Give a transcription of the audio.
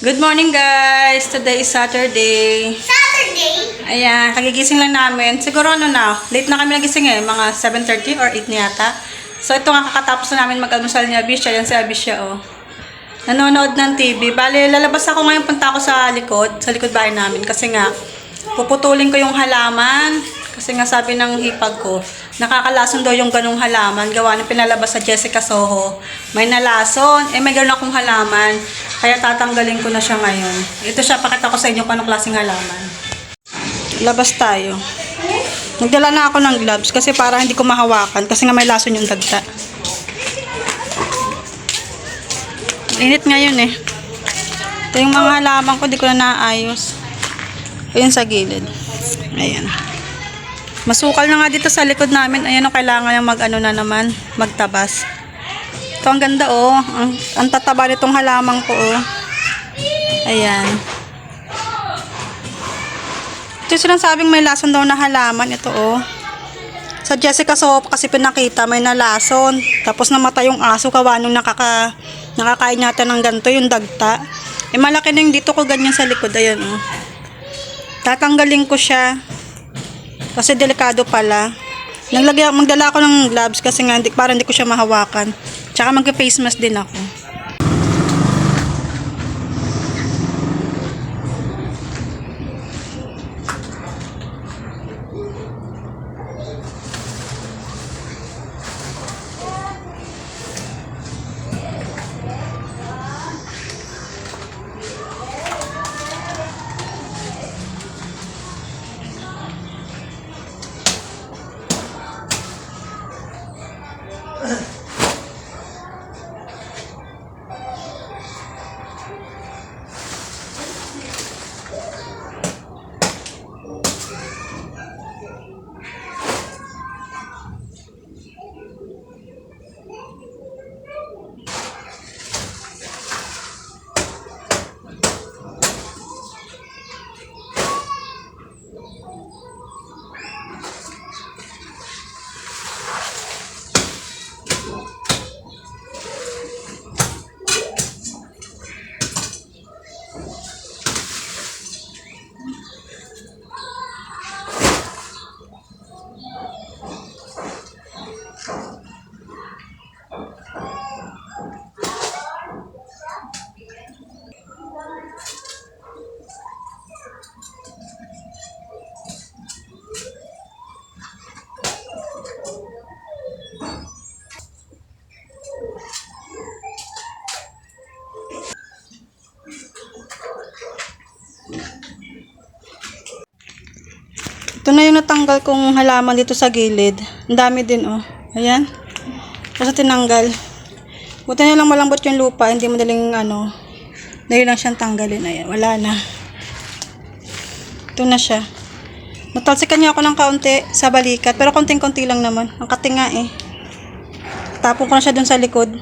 Good morning guys! Today is Saturday. Ayan, kagigising lang namin. Siguro late na kami nagising mga 7:30 or 8 na yata. So ito nga kakatapos na namin mag-almusal ni Abisha. Yan si Abisha nanonood ng TV. Bale, lalabas ako ngayon, punta ako sa likod bahay namin. Kasi nga, puputulin ko yung halaman. Kasi nga sabi ng hipag ko, nakakalason daw yung ganung halaman. Gawa na pinalabas sa Jessica Soho. May nalason. May ganun akong halaman. Kaya tatanggalin ko na siya ngayon. Ito siya, pakita ko sa inyo kung anong klaseng halaman. Labas tayo. Nagdala na ako ng gloves kasi para hindi ko mahawakan. Kasi nga may lason yung dagta. Init ngayon Ito yung mga halaman ko, di ko na naayos. Ayun sa gilid. Ayan. Masukal na nga dito sa likod namin. Ayan kailangan yung magtabas. Ito ang ganda ang tataba nitong halaman ko Ayan. Ito yung sinasabing may lason daw na halaman. Ito Sa Jessica Soho kasi pinakita may nalason. Tapos namatay yung aso kawa nung nakakain natin ng ganito yung dagta. Malaki na yung dito ko ganyan sa likod. Ayan Tatanggalin ko siya. Kasi delikado pala. Magdala ako ng gloves kasi nga para hindi ko siya mahawakan. Tsaka mag-face mask din ako. Ito na yung natanggal kong halaman dito sa gilid. Ang dami din Ayan. Kasi tinanggal. Buti na lang malambot yung lupa. Hindi madaling dahil lang siyang tanggalin. Ayan. Wala na. Ito na siya. Natalsikan niya ako ng kaunti sa balikat. Pero konting-konti lang naman. Ang katinga Tapon ko na siya dun sa likod.